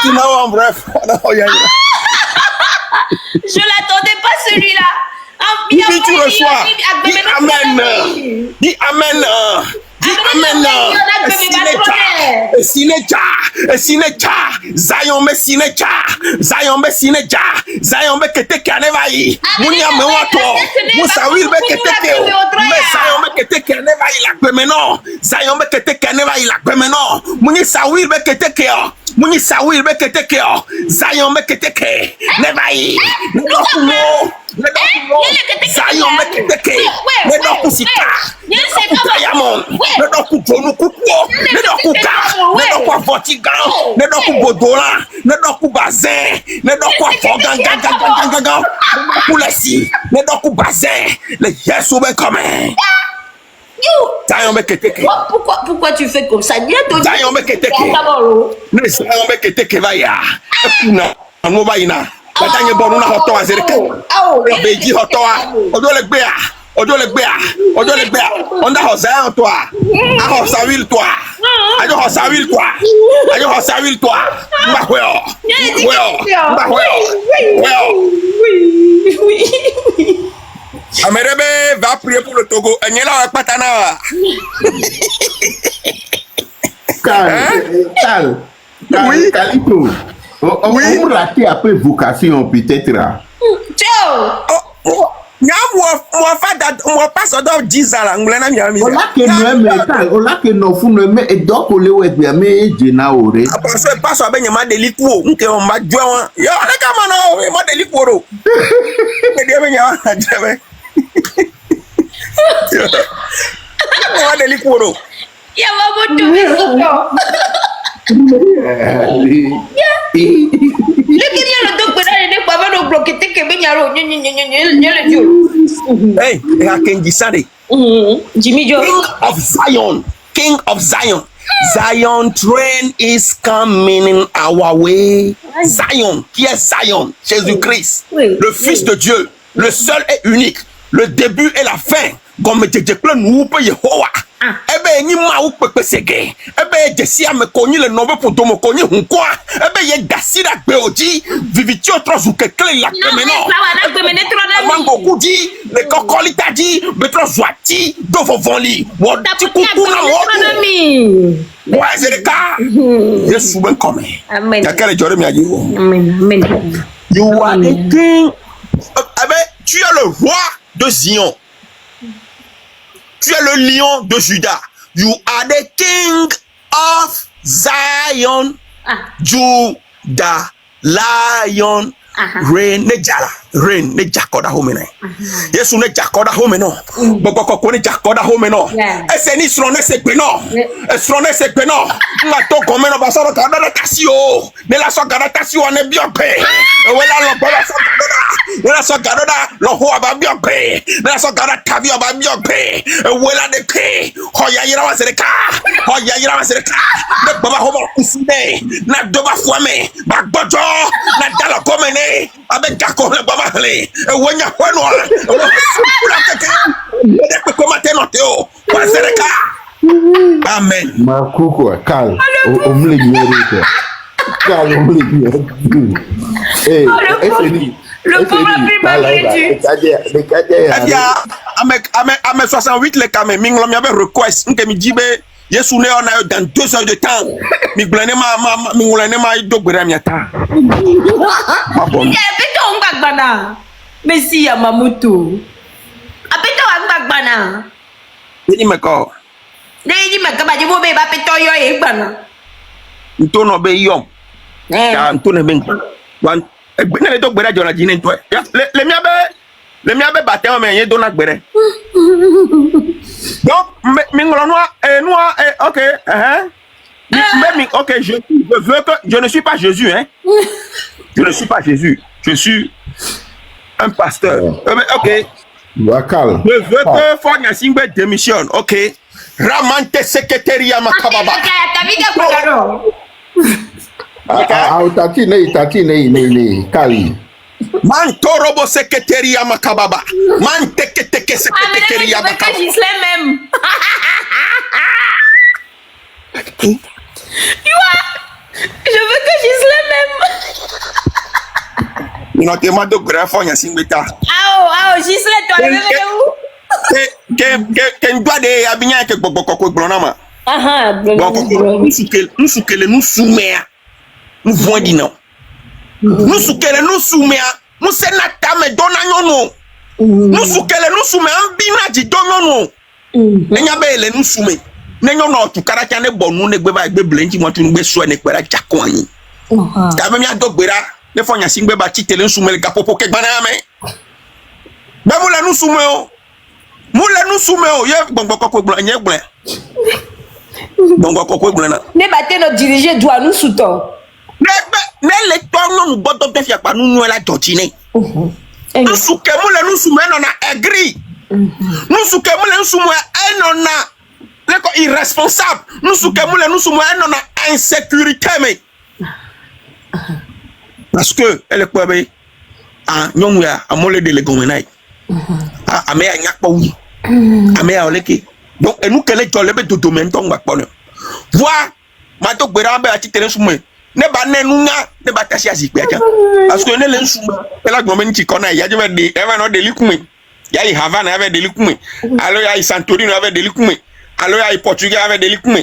Tu n'as pas un vrai frère. Je l'attendais pas celui-là. Oui, tu reçois. Dis amen. Dis amen. Dis amen. Sinecha. Zion me sinecha. Zion me sinecha. Zion me kete kanevayi. Munya me wato. Musawil me kete keo. Me Zion me kete kanevayi la gbemeno. Zion me kete kanevayi la gbemeno. Muni sawil me kete keo. Muni sawil me kete keo. Zion me kete ke. Nevayi. Nedokumo. Zion me kete ke. Nedokusika. Diamond. Nedoku jonu kukuo. Nedokuka. Nedoku avotigan. Nedoku bodola. Nedoku bazin. Nedoku afogan. Nedoku lesi. Nedoku bazin. Le yesu be coming. Zion me keteke. Pourquoi tu fais comme ça? Zion me keteke. Ne Zion me keteke vaya. Kuna anu bayina. Batanye bonu na hoto azereke. Beji hoto a. Odo le gbe a. Odo le gbe a. Odo le gbe a. Onda ho Zion toi. A ho sawil toi. Ajo ho sawil toi. Ajo ho sawil toi. Mba hweo. Mba hweo. Oui. Amerebe va prier pour le Togo. Enyela patana. Cal. Oui. Calito. On raté après vocation peut-être là. Moi passe dans 10 ans là, ngulana miami. On l'a que no fu no me e donc le we bia me jina ore. Parce que passe ben ma delikuo, nke on ma joa. Yo, le kama no, ma delikuo ro. Me dia benya jebe. Ma delikuo ro. Ya va boto. Hey, Jimmy Joe. King of Zion. Zion train is coming in our way. Zion, qui est Zion? Jésus-Christ, le Fils de Dieu, le seul et unique, le début et la fin. Comme nous peut Yehovah. Ebe ni ma ukpepe sege. Ebe jesi ame konyi le nobe pour domo konyi hunkwa. Ebe ye gasira beoji. Viviti otros ukekle la kemeno. Mango kudi. Le kokolita di. Betro zwati. Dovo vonli. Wati kukuna wodu. Ouais, c'est le cas. Yesu ben come. Amen. Yakele jore mi ajiwo. Amen. You are the king. Ebe, tu es le roi de Zion. Tu es le lion de Juda. You are the king of Zion. Judah, lion, reign, reign, ne jakoda homene. Yesu ne jakoda homeno. Bokoko ko ne jakoda homeno. Ese ni srone se peno. Srone se peno. Na to komeno basoro kadada tasio. Ne la so kadada tasio ne biope. Wela lo baba so kadada. Wela so kadada lo ho ababiope. Ne la so kadada tabi ababiope. Wela de pe. Hoya yira wasereka. Hoya yira wasereka. Ne baba homo kusine. Na doba fuame. Bagbojo. Na dalo komene. Abe kako le baba le. Wenya kweno. Kula keke. Ne komate noteo. Wasereka. Amen. Makuko Cal. Omle nyere. Cal omle nyere. Eh, le pauvre a pris ma crédit. À 68 les camés, minglo mi avait request nke mi jibe Yesu ne on a dans 2 heures de temps. Mi glane ma do gbere mi ata. Ya pito ngbagana. Messi ya mamutu. Apito ngbagana. Ni meko. Ne yi meka ba jibo be ba pito yo e gbana. Nto no be yom. Ya nto ne be wan egbene le do gbere jona jine nto. Le mi abe batte o me yen do na gbere. Donc OK, OK, je veux que je ne suis pas Jésus hein. Je ne suis pas Jésus. Je suis un pasteur. OK. Wakal. Je veux que Fonya Singbe démissionne. OK. Ramante secrétaire makababa. Tati ne Kali. Man torobo secrétaire makababa. Man teke secrétaire makababa. Même. Non, t'es ma donc grand fond, y'a singbeta. Ah, Gisèle, toi, le Que doit de abignan que bokoko blonama. Ah, Nous soukele nous soumet. Nous voyons non. Nous soukele nous soumet. Nous senata me donanyono. Nous soukele nous soumet un bina di donyono. Nenya bele nous soumet. Nenyo no tu karaka ne bonu ne gbeba gbe blenji mo tun gbe so ne pera jakon anyi. Ta be mi adogbera ne fo yan singbe ba titele soumet le gapopo ke gbana me. Be mo la nous soumet o. Mo la nous soumet o ye gbongboko gbon nye gbon. Gbongboko gbon na. Ne batte no diriger doit nous souton. Ne le tono nous bodo te fia pa nous la jotine. Nous souke mo la nous soumet non na agree. Nous souke mo la nous soumet non na irresponsable. Nous sommes en insécurité. Parce que elle est quoi? Ah, nous à mollet de l'égoménaï. Ah, à mes yakpaoui. À mes oleki. Donc, et nous, quel est le but de domaine? Voir, ma to berambe à titre soumet. Ne ba ne nous ne ba tachi à zikwe. Parce que ne le soumet. Elle a gomen qui connaît. Il y a des événements de l'ikume. Il y a Havana avec des likume. Alors, il y a Santorini avec des likume. Alors il y a portugais avec des likume.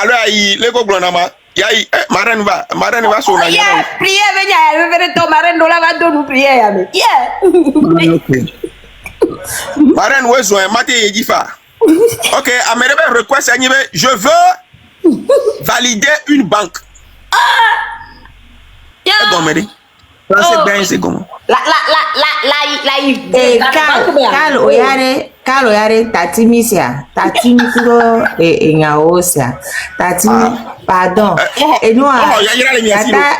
Alors il y a les goblonama. Il y a marraine va sur la. Yeah, prier avec ya, faire ton marraine dans la va donner prier avec. Yeah. Marraine ouais zo maté yifa. OK, amerebe request anime, je veux valider une banque. Yeah. C'est bien c'est comment. Kalo yare tatimisia tatimikuro enyaosia tatimi pardon enua tata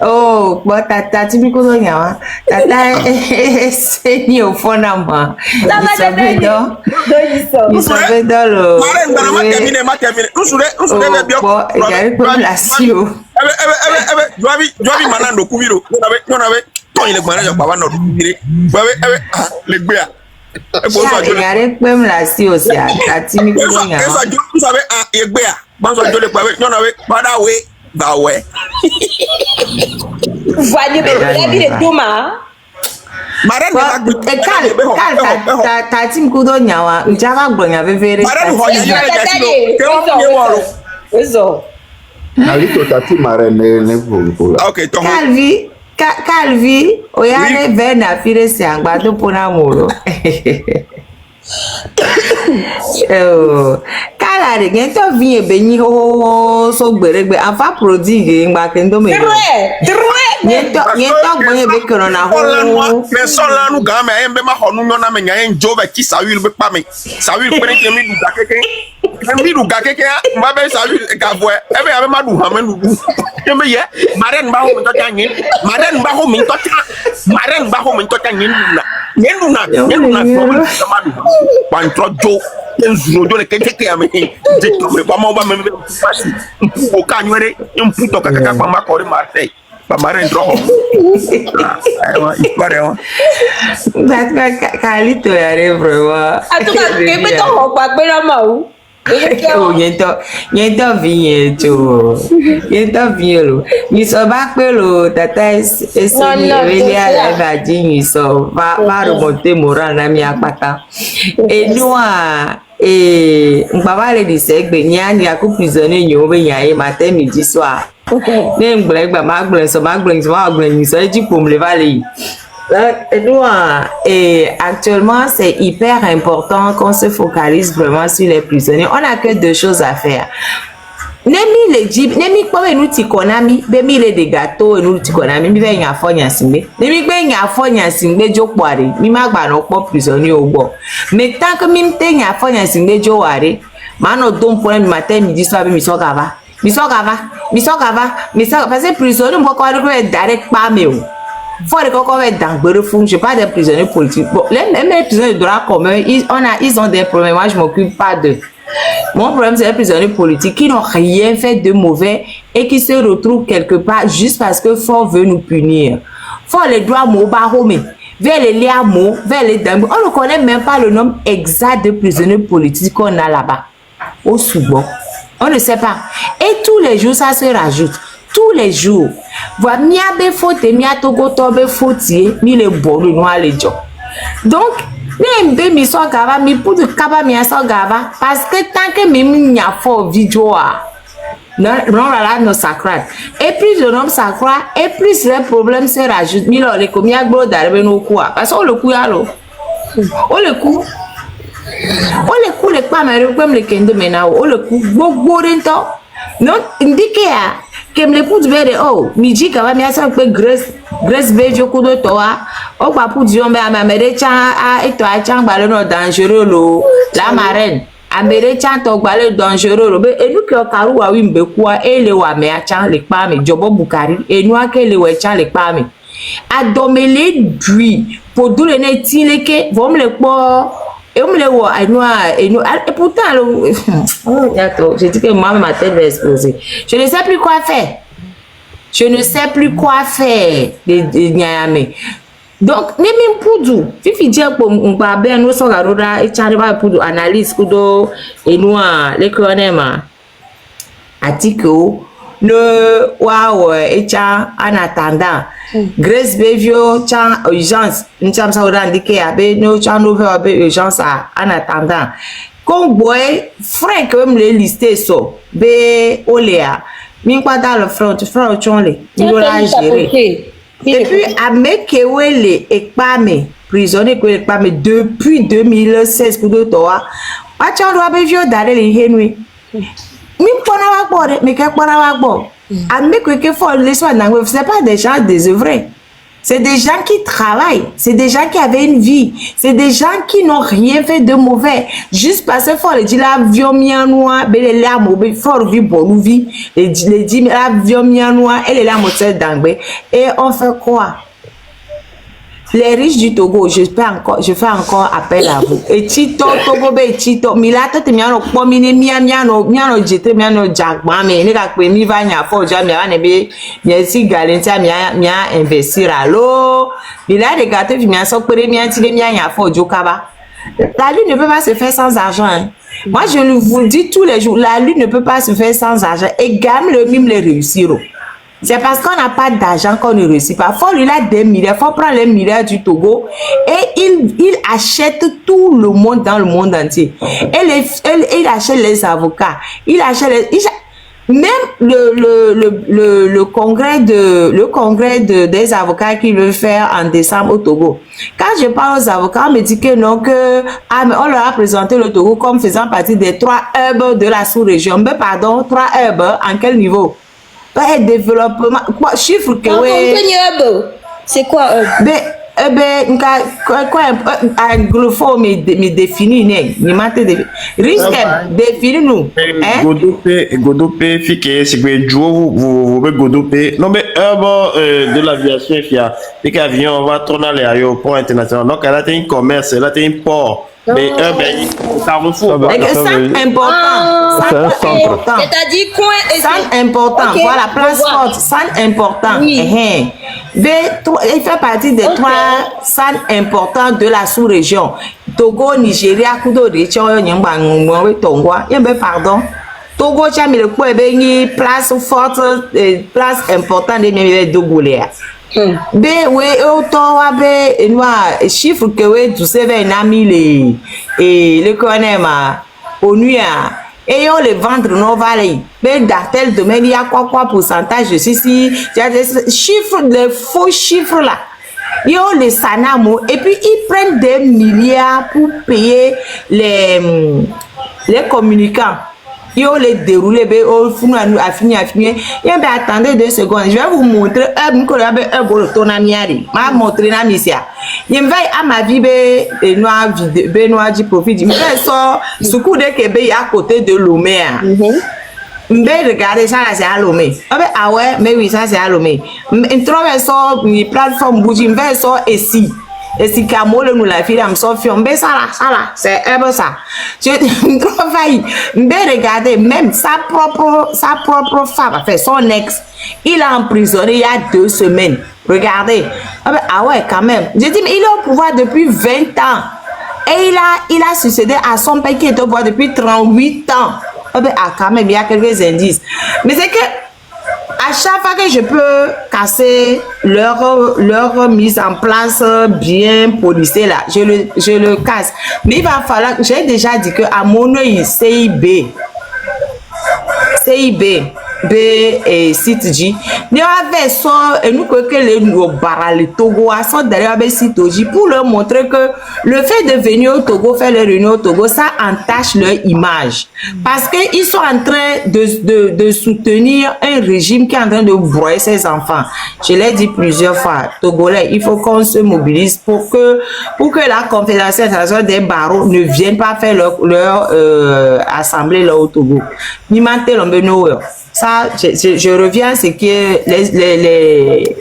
oh but tatimikuro nyawa tata seni ofona ma isobedo lo Joabi manando kubiro nonabe ton ile gbara yo baba no kubire le gbea yare pem la si osia tatimikuro nyawa vous savez egbea banso jole pawe nonabe bada we ba we voyez bien doma tatimikuro nyawa njaka gbonya vevere eso Alito tati marraine ne vous. OK, ton Calvi, oyane ben na fire si agbado pona moro. Kala de gen to vie benyi ho so gberegbe afa prodigue ngba kendo me. Yen to gboye be kono na ho. Mais son là nous ga me embe ma honu nyona me nyan jo be ki sawil be pa me. Sawil pere ke mi du ga keke. Mi du ga keke mba be sawil ga boe. Ebe ya be ma du ha me du. Kembe ye marraine ba ho mi to tan yin. Marraine ba ho mi to tan. Marraine ba ho mi to tan yin na. Yen na problem ma du. Ban tro jo. Yen zuro jo le keke ya me. Je to me ba mo ba me pasi. O ka nywere imputo kaka pa ma ko ri Marseille. Marraine droho. Aiwa, histoire. That's Calito yare vraiment. Atuka kebe to ho pa pe na ma o. Oh, yento vinho, yento vinho. Nisso bakpelo tata esse ele a vadinho só para monter morar na minha pata. E não mbawale di segbe nyani aku prisonnier nyobe nyae matin midi soir. Ne ngblengba magbleng so magbleng so eji pom le valley. Actuellement, c'est hyper important qu'on se focalise vraiment sur les prisonniers. On n'a que deux choses à faire. Nemi le jib, nemi kwa nous tikonami, bemi le de gâteaux et nous tikonami, mi venga fonya simbe. Nemi venga fonya simbe jo kware, mi magba no po prisonnier au bo. Mais tant que mi mtenga fonya simbe jo ware, mano don point matin midi soir mi so gava. Parce que prisonnier mo ko wa direct pas me o. Faut les coco être dans le fond, je pas des prisonniers politiques. Bon, les prisonniers de droit commun, ils ont des problèmes. Moi, je m'occupe pas d'eux. Mon problème, c'est les prisonniers politiques qui n'ont rien fait de mauvais et qui se retrouvent quelque part juste parce que Fort veut nous punir. Fort les doigts mots baromés, vers les liams, vers les dames. On ne connaît même pas le nombre exact de prisonniers politiques qu'on a là-bas. Au Soudan. On ne sait pas. Et tous les jours, ça se rajoute. Tous les jours. Voilà, mia be faute, mia togo tobe faute, mi le bolu no ale jo. Donc, ne mi so gava, mi pour de kaba mi so gava, parce que tant que mi nya fo video non là no sacré. Et plus le nom sacré, et plus les problèmes se rajoutent. Mi lo le komia gbo darbe no quoi. Parce que le coup ya lo. O le coup le pas mais comme le kende mena o le coup gbogbo rento. Non, indique ya que me le pour dire oh, mi dit que va mi asa pe grace bejo ku do to wa. O pa pour dire me amere cha a eto a cha gba no dangereux lo. La marraine amere cha to gba le dangereux lo. Be enu ke o karu wa wi mbe ku a ele wa me a cha le pa mi jobo bukari enu ake le we cha le pa mi. Adomele dui pour dou le ne ti le ke vom le po et on me le voit et pourtant oh d'accord j'ai dit que moi ma tête va exploser. Je ne sais plus quoi faire de Niamey. Donc même poudou fifi dire pour on va bien nous so garoda et chariba poudou analyse kudo et nous les connaîma article le wow et cha en attendant Grace Bevio cha urgence nous sommes ça indiqué abe no cha no abe urgence en attendant comme boy frère comme les listés so be olea mi pas dans le front chonle il va gérer et puis à mekewele ekpame prisonnier ko ekpame depuis 2016 pour de toi a cha do Bevio dare le henui mi pona wa gbore mi ke pona wa gbo ame que faut les soins n'ango c'est pas des gens désœuvrés, c'est des gens qui travaillent, c'est des gens qui avaient une vie, c'est des gens qui n'ont rien fait de mauvais juste parce que faut le dire l'avion mianois belle la mauvais fort vie bonne vie les dit l'avion mianois elle est la moteur d'anglais et on fait quoi? Les riches du Togo, je fais encore appel à vous. Et Tito, Togo, Tito, Milato, Miano, Pomine, Miano, Jete, Miano, Jack, Mami, Nika, mi va nya fo, Jamia, Nebe, Miasi, Galentia, Mia, investir à l'eau. Il a des gâteaux, Mia, Sokore, Mia, Tile, Mia, fo, Jokaba. La lune ne peut pas se faire sans argent. Hein. Moi, je vous dis tous les jours, la lune ne peut pas se faire sans argent. Et gamme le mime les réussir. C'est parce qu'on n'a pas d'argent qu'on ne réussit pas. Faut lui là des milliards, faut prendre les milliards du Togo et il achète tout le monde dans le monde entier. Et il achète les avocats, il achète même le congrès des avocats qu'il veut faire en décembre au Togo. Quand je parle aux avocats, on me dit que non, que on leur a présenté le Togo comme faisant partie des 3 hubs de la sous-région. Mais pardon, 3 hubs, en quel niveau? Développement quoi chiffre que c'est quoi quoi anglophone me définit ni mate de risque définir nous hein Godopé fique c'est que vous Godopé non mais de l'aviation fia et qu'avion on va tourner à l'aéroport international donc là t'as un commerce là t'as un port mais ça refout c'est important c'est-à-dire coin et c'est important okay. Voilà place forte c'est important oui. Il fait partie des 3 centres importants de la sous-région Togo Nigeria Kudo Richo Nyamba Ngwe Tongwa yembe pardon Togo chami le ko ebe place forte place importante de mes Dogolea be we auto wa be noa chiffre que we tu sais vers nami le connaîma onuya et on les vendre non valé mais dans tel domaine il y a quoi pourcentage de ceci il y a des chiffres les faux chiffres là ils ont les sanamo et puis ils prennent des milliards pour payer les communicants. Ils ont les déroulés, ils font affiner. Attendez 2 secondes, je vais vous montrer un montrer la mission. Je vais à ma vie, Benoît du profit. Je vais sortir ce coup de Québec à côté de Lomé. Regardez ça, c'est à Lomé. Ah ouais, mais oui, ça c'est à Lomé. Je trouve ça, une plateforme bougie, je vais sortir ici. Et si Kamole nous la fille, ça là, c'est ça. Je travaille, mais regardez, même sa propre femme, fait son ex, il a emprisonné il y a 2 semaines. Regardez, ah ouais, quand même. Je dis, mais il est au pouvoir depuis 20 ans. Et il a succédé à son père qui est au pouvoir depuis 38 ans. Ah quand même, il y a quelques indices. Mais c'est que à chaque fois que je peux casser leur mise en place bien policée là, je le casse. Mais il va falloir, j'ai déjà dit que à mon œil, CIB, B et site J. Nous avons et nous que les barra le Togo sont derrière le site J pour leur montrer que le fait de venir au Togo faire les réunions au Togo, ça entache leur image. Parce qu'ils sont en train de soutenir un régime qui est en train de broyer ses enfants. Je l'ai dit plusieurs fois, Togolais, il faut qu'on se mobilise pour que la Confédération internationale des barreaux ne vienne pas faire leur assemblée là au Togo. Ça, je reviens à ce que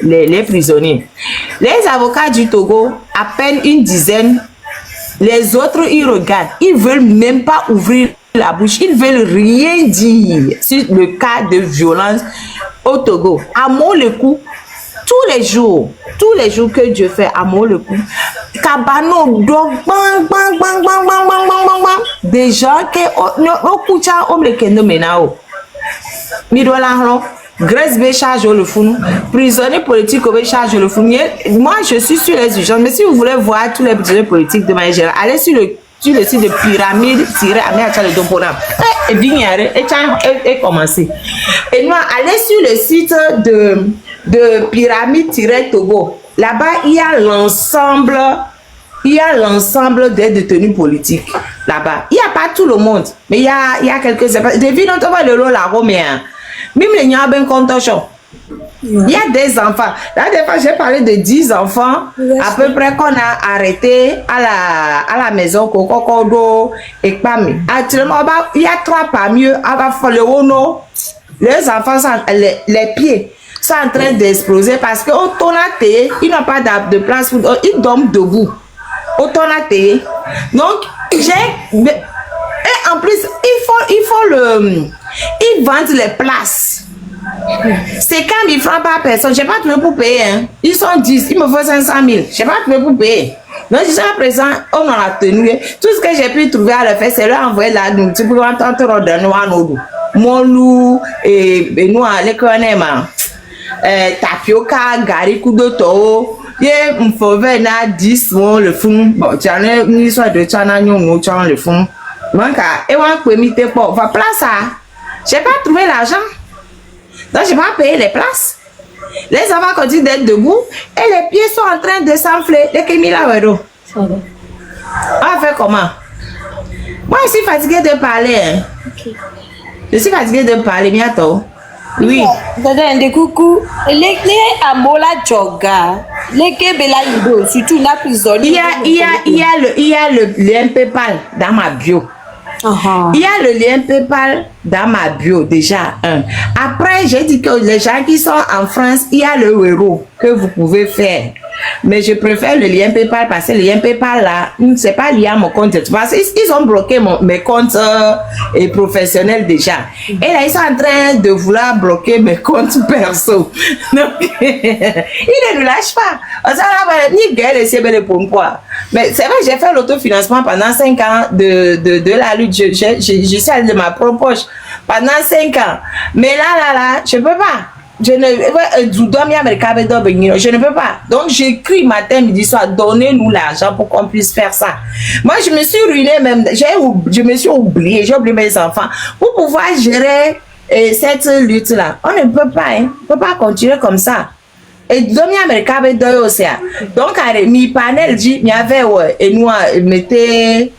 les prisonniers. Les avocats du Togo, à peine une dizaine, les autres, ils regardent. Ils ne veulent même pas ouvrir la bouche. Ils ne veulent rien dire sur le cas de violence au Togo. À Molekou, tous les jours que Dieu fait à Molekou, Kabano, donc, bang, bang, bang, bang, bang, bang, bang, bang, des gens qui ont Midola, Grèce B charge le fou, prisonniers politiques charge le fou. Moi, je suis sur les urgences, mais si vous voulez voir tous les prisonniers politiques de manière générale, allez sur le site de pyramide-le-domponam. Et bien, et commencer. Et moi, allez sur le site de pyramide-togo. Là-bas, il y a l'ensemble des détenus politiques là-bas. Il n'y a pas tout le monde, mais il y a quelques... Depuis longtemps, le lot là, même les gens ont un compte. Il y a des enfants. La dernière fois, j'ai parlé de 10 enfants à peu près qu'on a arrêté à la maison Kokokodo et Pami. Actuellement, il y a 3 parmi eux. Les enfants, les pieds sont en train d'exploser parce qu'au tonaté, ils n'ont pas de place. Ils dorment debout. Au tonaté. Donc, et en plus, ils vendent les places. C'est quand ils francs par personne. Je n'ai pas trouvé pour payer. Hein. Ils sont 10. Il me faut 500 000. Je n'ai pas trouvé pour payer. Donc, jusqu'à présent, on en a tenu. Tout ce que j'ai pu trouver à le faire, c'est leur envoyer la nourriture pour entendre de nous. Mon loup et nous, les connaissements. Tapioca, gari, coup de taureau. Il me faut 10 le fond. Bon, tu en as une histoire de le fond. Donc, et on peut mettre pour va place. Je n'ai pas trouvé l'argent. Donc, je n'ai pas payé les places. Les enfants continuent d'être debout et les pieds sont en train de s'enfler. Les Kémila Wero. On va faire comment? Moi, je suis fatiguée de parler. Hein. Okay. Je suis fatiguée de parler bientôt. Oui. Coucou. Les amola joga. Les Kébela Ido, surtout la prisonnière. Il y a le lien PayPal dans ma bio. Il y a le lien PayPal dans ma bio déjà. Après, j'ai dit que les gens qui sont en France, il y a le euro que vous pouvez faire. Mais je préfère le lien PayPal parce que le lien PayPal là, c'est pas lié à mon compte. Parce qu'ils ont bloqué mes comptes professionnels déjà. Et là, ils sont en train de vouloir bloquer mes comptes perso. Donc, ils ne nous lâchent pas. On s'en va ni gueule et pour quoi. Mais c'est vrai, j'ai fait l'autofinancement pendant 5 ans de la lutte. Je suis allée de ma propre poche pendant 5 ans. Mais là, je peux pas. Je ne peux pas. Donc, j'écris matin, midi, soir, donnez-nous l'argent pour qu'on puisse faire ça. Moi, je me suis ruinée même. Je me suis oubliée. J'ai oublié mes enfants. Pour pouvoir gérer cette lutte-là, on ne peut pas. Hein. On ne peut pas continuer comme ça. Et donc, mi panel dit, il y avait, et nous, mettez.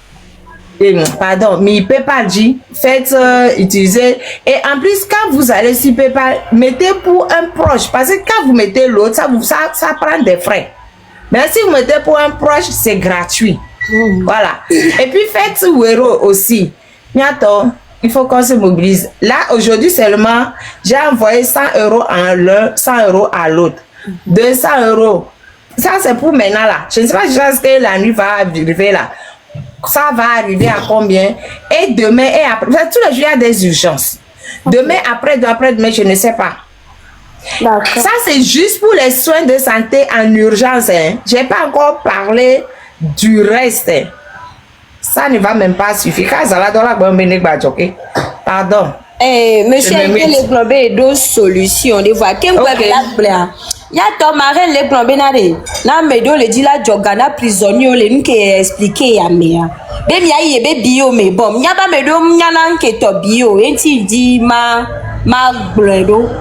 Pardon, mais PayPal dit, faites utiliser. Et en plus, quand vous allez sur PayPal, mettez pour un proche. Parce que quand vous mettez l'autre, ça prend des frais. Mais si vous mettez pour un proche, c'est gratuit. Voilà. Et puis, faites Wero aussi. Bientôt, il faut qu'on se mobilise. Là, aujourd'hui seulement, j'ai envoyé 100 € à l'un, 100 € à l'autre. 200 €. Ça, c'est pour maintenant là. Je ne sais pas si que la nuit va arriver là. Ça va arriver à combien? Et demain et après. Tous les jours, il y a des urgences. Demain, après-demain, je ne sais pas. Ça, c'est juste pour les soins de santé en urgence. Hein. Je n'ai pas encore parlé du reste. Hein. Ça ne va même pas suffire. Pardon. Monsieur, les plombés deux solutions. Des fois, qu'est-ce que la plaire? Ya to marraine les plombés nare. Na medo le dit la jogana prisonnier le nous qui expliquer ya mea. Be mi ayi be bio me bom. Nya ba medo nyana nke to bio. Enti di ma bledo.